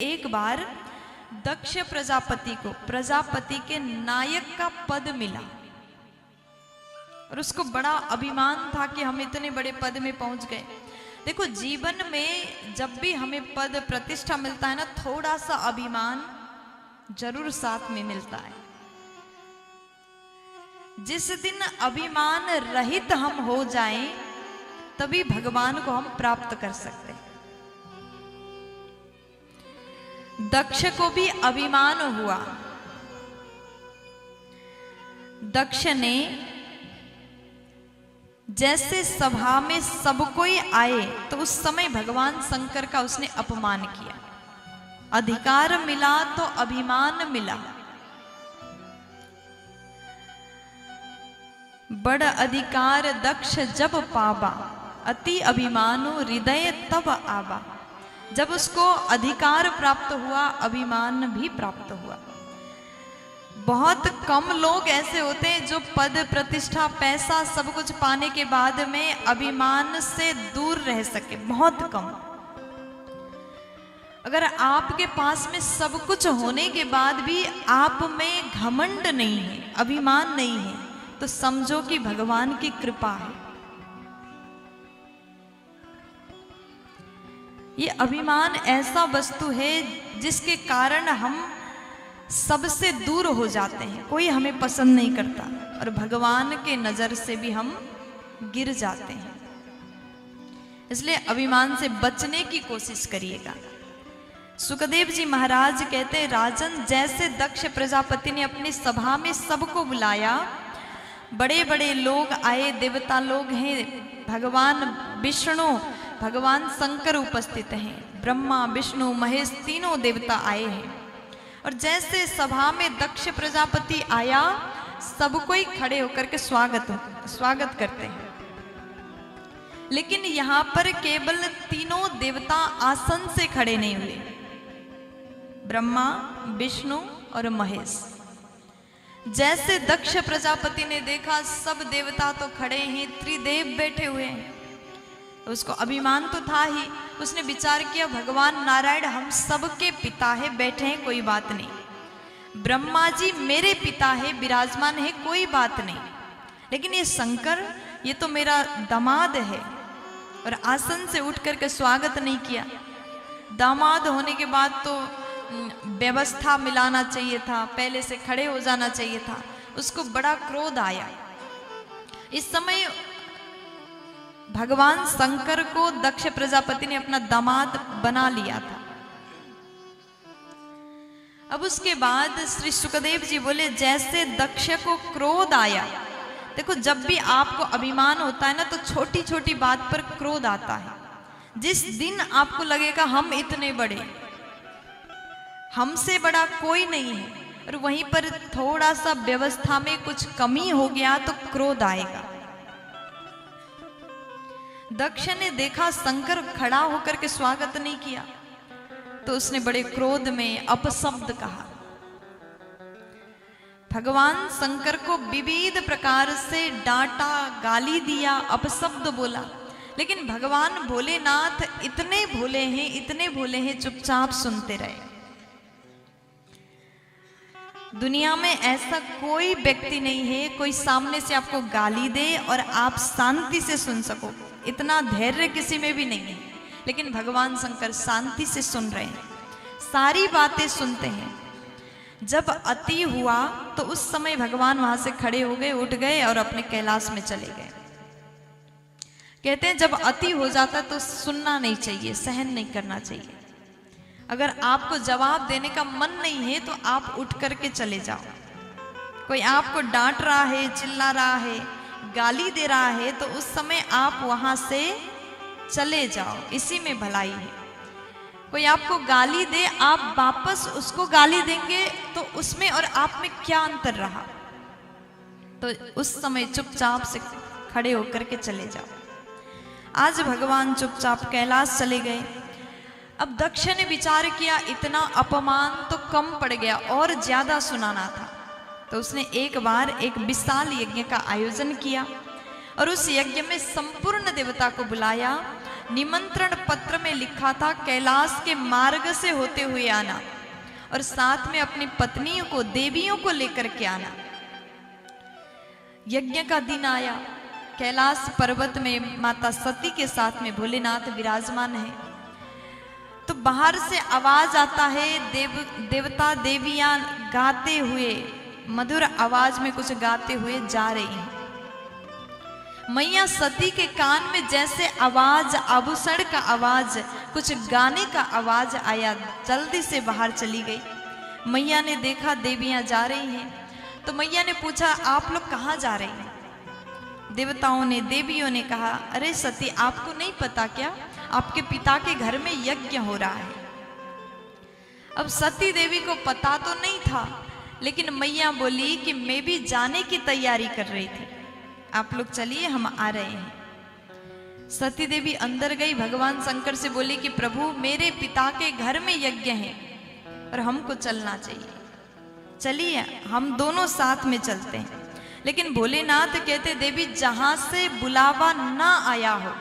एक बार दक्ष प्रजापति को प्रजापति के नायक का पद मिला और उसको बड़ा अभिमान था कि हम इतने बड़े पद में पहुंच गए। देखो, जीवन में जब भी हमें पद प्रतिष्ठा मिलता है ना, थोड़ा सा अभिमान जरूर साथ में मिलता है। जिस दिन अभिमान रहित हम हो जाएं, तभी भगवान को हम प्राप्त कर सकते हैं। दक्ष को भी अभिमान हुआ। दक्ष ने जैसे सभा में सब कोई आए तो उस समय भगवान शंकर का उसने अपमान किया। अधिकार मिला तो अभिमान मिला। बड़ अधिकार दक्ष जब पावा, अति अभिमानो हृदय तब आवा। जब उसको अधिकार प्राप्त हुआ, अभिमान भी प्राप्त हुआ। बहुत कम लोग ऐसे होते हैं जो पद, प्रतिष्ठा, पैसा सब कुछ पाने के बाद में अभिमान से दूर रह सके, बहुत कम। अगर आपके पास में सब कुछ होने के बाद भी आप में घमंड नहीं है, अभिमान नहीं है, तो समझो कि भगवान की कृपा है। ये अभिमान ऐसा वस्तु है जिसके कारण हम सबसे दूर हो जाते हैं, कोई हमें पसंद नहीं करता और भगवान के नजर से भी हम गिर जाते हैं। इसलिए अभिमान से बचने की कोशिश करिएगा। सुखदेव जी महाराज कहते हैं, राजन, जैसे दक्ष प्रजापति ने अपनी सभा में सबको बुलाया, बड़े बड़े लोग आए, देवता लोग हैं, भगवान विष्णु, भगवान शंकर उपस्थित हैं, ब्रह्मा, विष्णु, महेश तीनों देवता आए हैं। और जैसे सभा में दक्ष प्रजापति आया, सब कोई खड़े होकर के स्वागत करते हैं। लेकिन यहाँ पर केवल तीनों देवता आसन से खड़े नहीं हुए, ब्रह्मा, विष्णु और महेश। जैसे दक्ष प्रजापति ने देखा सब देवता तो खड़े हैं, त्रिदेव बैठे हुए हैं, उसको अभिमान तो था ही। उसने विचार किया, भगवान नारायण हम सबके पिता है, बैठे हैं, कोई बात नहीं। ब्रह्मा जी मेरे पिता है, विराजमान है, कोई बात नहीं। लेकिन ये शंकर, ये तो मेरा दामाद है, और आसन से उठ करके स्वागत नहीं किया। दामाद होने के बाद तो व्यवस्था मिलाना चाहिए था, पहले से खड़े हो जाना चाहिए था। उसको बड़ा क्रोध आया। इस समय भगवान शंकर को दक्ष प्रजापति ने अपना दामाद बना लिया था। अब उसके बाद श्री सुखदेव जी बोले, जैसे दक्ष को क्रोध आया, देखो जब भी आपको अभिमान होता है ना, तो छोटी छोटी बात पर क्रोध आता है। जिस दिन आपको लगेगा हम इतने बड़े, हमसे बड़ा कोई नहीं है, और वहीं पर थोड़ा सा व्यवस्था में कुछ कमी हो गया तो क्रोध आएगा। दक्ष ने देखा शंकर खड़ा होकर के स्वागत नहीं किया, तो उसने बड़े क्रोध में अपशब्द कहा। भगवान शंकर को विविध प्रकार से डांटा, गाली दिया, अपशब्द बोला। लेकिन भगवान भोलेनाथ इतने भोले हैं, इतने भोले हैं, चुपचाप सुनते रहे। दुनिया में ऐसा कोई व्यक्ति नहीं है, कोई सामने से आपको गाली दे और आप शांति से सुन सको, इतना धैर्य किसी में भी नहीं है। लेकिन भगवान शंकर शांति से सुन रहे हैं, सारी बातें सुनते हैं। जब अति हुआ तो उस समय भगवान वहां से खड़े हो गए, उठ गए और अपने कैलाश में चले गए। कहते हैं जब अति हो जाता तो सुनना नहीं चाहिए, सहन नहीं करना चाहिए। अगर आपको जवाब देने का मन नहीं है तो आप उठ करके चले जाओ। कोई आपको डांट रहा है, चिल्ला रहा है, गाली दे रहा है, तो उस समय आप वहां से चले जाओ, इसी में भलाई है। कोई आपको गाली दे, आप वापस उसको गाली देंगे तो उसमें और आप में क्या अंतर रहा? तो उस समय चुपचाप से खड़े होकर के चले जाओ। आज भगवान चुपचाप कैलाश चले गए। अब दक्ष ने विचार किया, इतना अपमान तो कम पड़ गया, और ज्यादा सुनाना था। तो उसने एक बार एक विशाल यज्ञ का आयोजन किया और उस यज्ञ में संपूर्ण देवता को बुलाया। निमंत्रण पत्र में लिखा था कैलाश के मार्ग से होते हुए आना और साथ में अपनी पत्नियों को, देवियों को लेकर के आना। यज्ञ का दिन आया, कैलाश पर्वत में माता सती के साथ में भोलेनाथ विराजमान है। तो बाहर से आवाज आता है, देवता देवियां गाते हुए, मधुर आवाज में कुछ गाते हुए जा रही हैं। मैया सती के कान में जैसे आवाज, आभूषण का आवाज, कुछ गाने का आवाज आया, जल्दी से बाहर चली गई। मैया ने देखा देवियां जा रही हैं, तो मैया ने पूछा आप लोग कहाँ जा रही हैं? देवताओं ने, देवियों ने कहा अरे सती आपको नहीं पता क्या, आपके पिता के घर में यज्ञ हो रहा है। अब सती देवी को पता तो नहीं था, लेकिन मैया बोली कि मैं भी जाने की तैयारी कर रही थी, आप लोग चलिए हम आ रहे हैं। सती देवी अंदर गई, भगवान शंकर से बोली कि प्रभु मेरे पिता के घर में यज्ञ है और हमको चलना चाहिए, चलिए हम दोनों साथ में चलते हैं। लेकिन भोलेनाथ कहते देवी जहां से बुलावा ना आया हो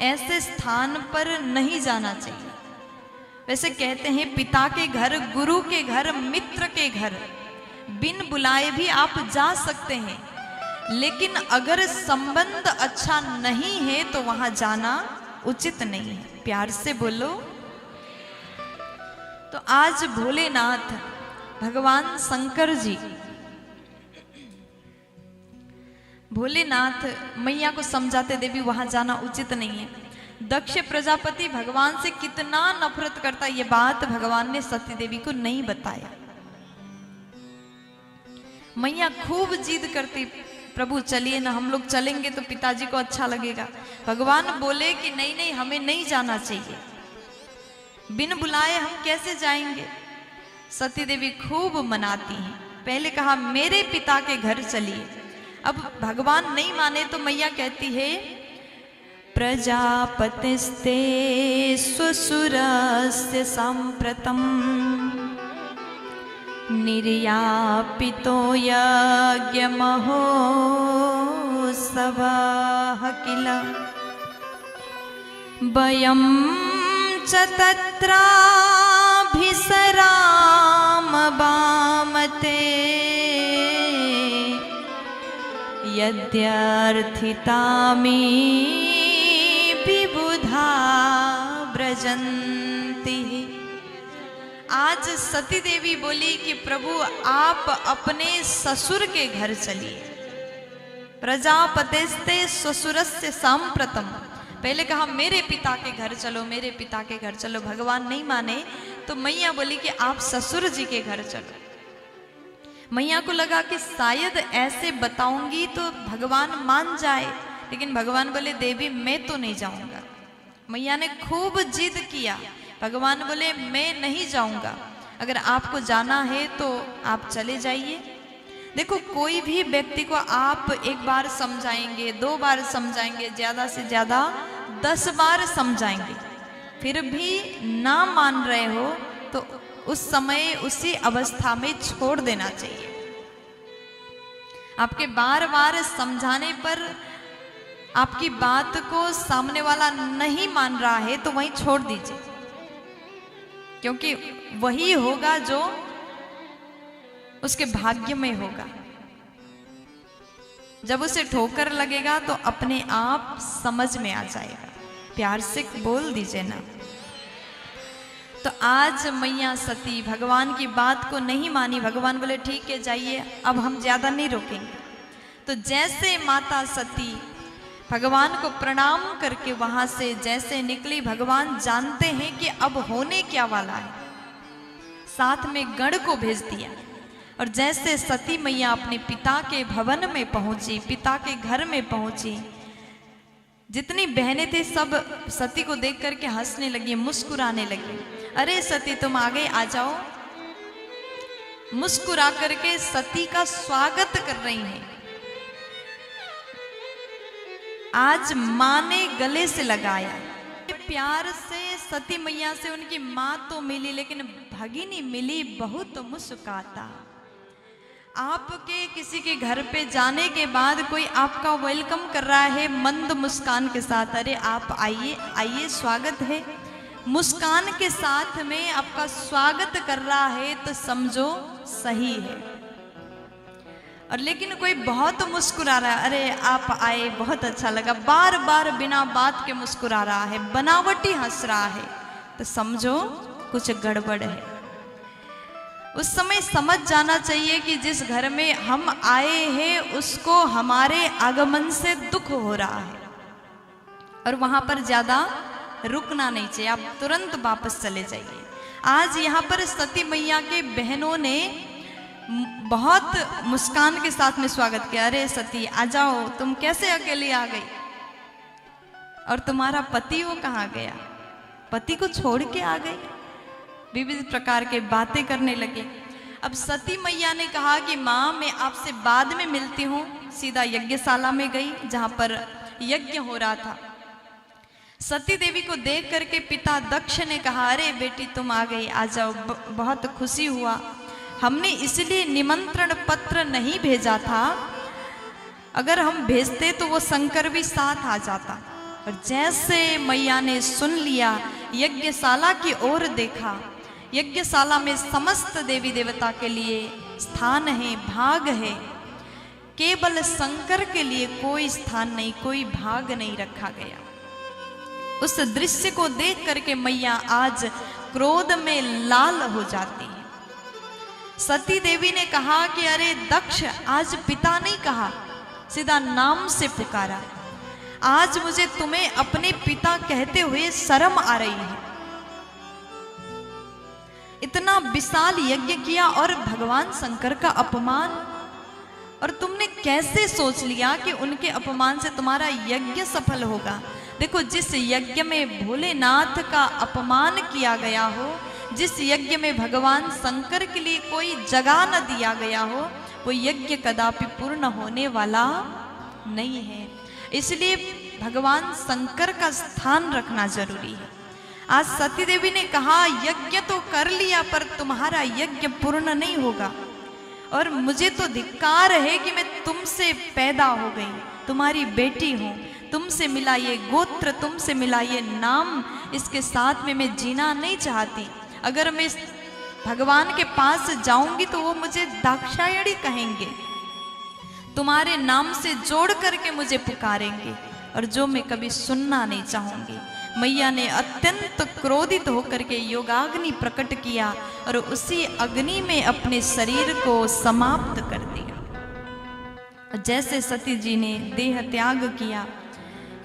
ऐसे स्थान पर नहीं जाना चाहिए। वैसे कहते हैं पिता के घर, गुरु के घर, मित्र के घर बिन बुलाए भी आप जा सकते हैं, लेकिन अगर संबंध अच्छा नहीं है तो वहां जाना उचित नहीं है। प्यार से बोलो। तो आज भोलेनाथ भगवान शंकर जी, भोलेनाथ मैया को समझाते देवी वहां जाना उचित नहीं है। दक्ष प्रजापति भगवान से कितना नफरत करता, ये बात भगवान ने सती देवी को नहीं बताया। मैया खूब जिद करती, प्रभु चलिए ना, हम लोग चलेंगे तो पिताजी को अच्छा लगेगा। भगवान बोले कि नहीं नहीं, हमें नहीं जाना चाहिए, बिन बुलाए हम कैसे जाएंगे। सती देवी खूब मनाती हैं। पहले कहा मेरे पिता के घर चलिए, अब भगवान नहीं माने तो मैया कहती है प्रजापतिस्ते स्वसुरस्य सांप्रतम् निर्यापितो यज्ञमहोत्सवः किल वयं च तत्राभिसरामवामते यद्यर्थितामि विबुधा व्रजन्ति। आज सती देवी बोली कि प्रभु आप अपने ससुर के घर चलिए। प्रजापतेस्ते ससुरस्य सांप्रतम्, पहले कहा मेरे पिता के घर चलो, मेरे पिता के घर चलो। भगवान नहीं माने तो मैया बोली कि आप ससुर जी के घर चलो। मैया को लगा कि शायद ऐसे बताऊंगी तो भगवान मान जाए, लेकिन भगवान बोले देवी मैं तो नहीं जाऊंगा। मैया ने खूब जिद किया, भगवान बोले मैं नहीं जाऊंगा, अगर आपको जाना है तो आप चले जाइए। देखो कोई भी व्यक्ति को आप एक बार समझाएंगे, 2 बार समझाएंगे, ज्यादा से ज्यादा 10 बार समझाएंगे, फिर भी ना मान रहे हो तो उस समय उसी अवस्था में छोड़ देना चाहिए। आपके बार बार समझाने पर आपकी बात को सामने वाला नहीं मान रहा है तो वहीं छोड़ दीजिए, क्योंकि वही होगा जो उसके भाग्य में होगा। जब उसे ठोकर लगेगा तो अपने आप समझ में आ जाएगा। प्यार से बोल दीजिए ना। तो आज मैया सती भगवान की बात को नहीं मानी। भगवान बोले ठीक है जाइए, अब हम ज्यादा नहीं रोकेंगे। तो जैसे माता सती भगवान को प्रणाम करके वहां से जैसे निकली, भगवान जानते हैं कि अब होने क्या वाला है, साथ में गण को भेज दिया। और जैसे सती मैया अपने पिता के भवन में पहुंची, पिता के घर में पहुंची, जितनी बहनें थे सब सती को देख करके हंसने लगी, मुस्कुराने लगी। अरे सती तुम आगे आ जाओ। मुस्कुरा करके सती का स्वागत कर रही हैं। आज माँ ने गले से लगाया, प्यार से सती मैया से उनकी माँ तो मिली, लेकिन भगिनी मिली बहुत मुस्कुराता। आपके किसी के घर पे जाने के बाद कोई आपका वेलकम कर रहा है मंद मुस्कान के साथ, अरे आप आइए आइए स्वागत है, मुस्कान के साथ में आपका स्वागत कर रहा है तो समझो सही है। और लेकिन कोई बहुत मुस्कुरा रहा है, अरे आप आए बहुत अच्छा लगा, बार बार बिना बात के मुस्कुरा रहा है, बनावटी हंस रहा है, तो समझो कुछ गड़बड़ है। उस समय समझ जाना चाहिए कि जिस घर में हम आए हैं उसको हमारे आगमन से दुख हो रहा है और वहां पर ज्यादा रुकना नहीं चाहिए, आप तुरंत वापस चले जाइए। आज यहाँ पर सती मैया के बहनों ने बहुत मुस्कान के साथ में स्वागत किया, अरे सती आ जाओ, तुम कैसे अकेली आ गई, और तुम्हारा पति वो कहाँ गया, पति को छोड़ के आ गई। विविध प्रकार के बातें करने लगे। अब सती मैया ने कहा कि माँ मैं आपसे बाद में मिलती हूँ, सीधा यज्ञशाला में गई जहाँ पर यज्ञ हो रहा था। सती देवी को देख करके पिता दक्ष ने कहा, अरे बेटी तुम आ गई, आ जाओ, बहुत खुशी हुआ, हमने इसलिए निमंत्रण पत्र नहीं भेजा था, अगर हम भेजते तो वो शंकर भी साथ आ जाता। और जैसे मैया ने सुन लिया, यज्ञशाला की ओर देखा, यज्ञशाला में समस्त देवी देवता के लिए स्थान है, भाग है, केवल शंकर के लिए कोई स्थान नहीं, कोई भाग नहीं रखा गया। उस दृश्य को देख करके मैया आज क्रोध में लाल हो जाती है। सती देवी ने कहा कि अरे दक्ष, आज पिता नहीं कहा, सीधा नाम से पुकारा, आज मुझे तुम्हें अपने पिता कहते हुए शर्म आ रही है। इतना विशाल यज्ञ किया और भगवान शंकर का अपमान, और तुमने कैसे सोच लिया कि उनके अपमान से तुम्हारा यज्ञ सफल होगा। देखो, जिस यज्ञ में भोलेनाथ का अपमान किया गया हो, जिस यज्ञ में भगवान शंकर के लिए कोई जगह न दिया गया हो, वो यज्ञ कदापि पूर्ण होने वाला नहीं है। इसलिए भगवान शंकर का स्थान रखना जरूरी है। आज सती देवी ने कहा, यज्ञ तो कर लिया पर तुम्हारा यज्ञ पूर्ण नहीं होगा, और मुझे तो धिक्कार है कि मैं तुमसे पैदा हो गई, तुम्हारी बेटी हूँ, तुमसे मिला ये गोत्र, तुमसे मिला ये नाम, इसके साथ में मैं जीना नहीं चाहती। अगर मैं भगवान के पास जाऊंगी तो वो मुझे दाक्षायणी कहेंगे, तुम्हारे नाम से जोड़ करके मुझे पुकारेंगे, और जो मैं कभी सुनना नहीं चाहूंगी। मैया ने अत्यंत क्रोधित होकर के योगाग्नि प्रकट किया और उसी अग्नि में अपने शरीर को समाप्त कर दिया। जैसे सती जी ने देह त्याग किया,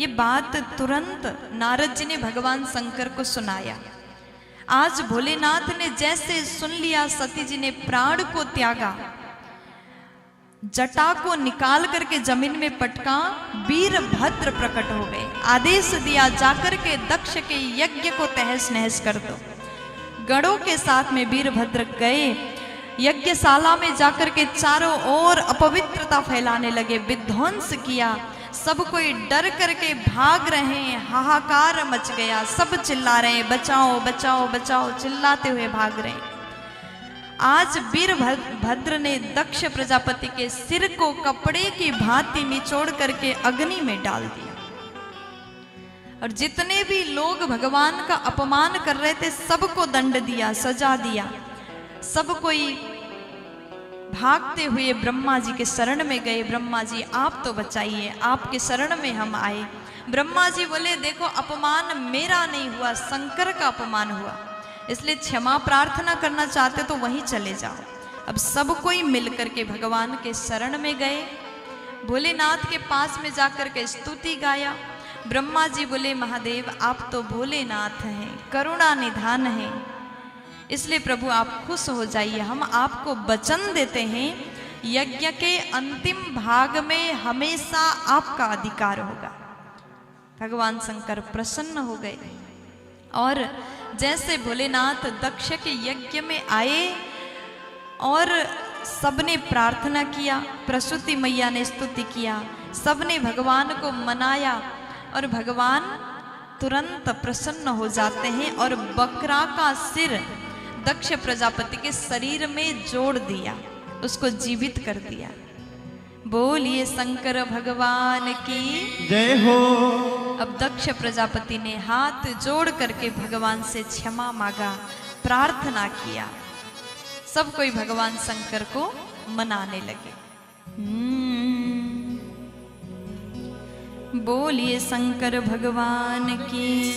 ये बात तुरंत नारद जी ने भगवान शंकर को सुनाया। आज भोलेनाथ ने जैसे सुन लिया, सती जी ने प्राण को त्यागा, जटा को निकाल करके जमीन में पटका, वीरभद्र प्रकट हो गए। आदेश दिया, जाकर के दक्ष के यज्ञ को तहस नहस कर दो। गणों के साथ में वीरभद्र गए, यज्ञशाला में जाकर के चारों ओर अपवित्रता फैलाने लगे, विध्वंस किया। सब कोई डर करके भाग रहे हैं, हाहाकार मच गया, सब चिल्ला रहे हैं, बचाओ बचाओ बचाओ, चिल्लाते हुए भाग रहे हैं। आज वीरभद्र ने दक्ष प्रजापति के सिर को कपड़े की भांति निचोड़ करके अग्नि में डाल दिया, और जितने भी लोग भगवान का अपमान कर रहे थे सबको दंड दिया, सजा दिया। सब कोई भागते हुए ब्रह्मा जी के शरण में गए, ब्रह्मा जी आप तो बचाइए, आपके शरण में हम आए। ब्रह्मा जी बोले, देखो अपमान मेरा नहीं हुआ, शंकर का अपमान हुआ, इसलिए क्षमा प्रार्थना करना चाहते तो वहीं चले जाओ। अब सब कोई मिलकर के भगवान के शरण में गए, भोलेनाथ के पास में जाकर के स्तुति गाया। ब्रह्मा जी बोले, महादेव आप तो भोलेनाथ हैं, करुणा निधान हैं, इसलिए प्रभु आप खुश हो जाइए, हम आपको वचन देते हैं यज्ञ के अंतिम भाग में हमेशा आपका अधिकार होगा। भगवान शंकर प्रसन्न हो गए, और जैसे भोलेनाथ दक्ष के यज्ञ में आए और सबने प्रार्थना किया, प्रसूति मैया ने स्तुति किया, सबने भगवान को मनाया, और भगवान तुरंत प्रसन्न हो जाते हैं और बकरा का सिर दक्ष प्रजापति के शरीर में जोड़ दिया। उसको जीवित कर दिया। बोलिए शंकर भगवान की जय हो। अब दक्ष प्रजापति ने हाथ जोड़ करके भगवान से क्षमा मांगा, प्रार्थना किया। सब कोई भगवान शंकर को मनाने लगे। बोलिए शंकर भगवान की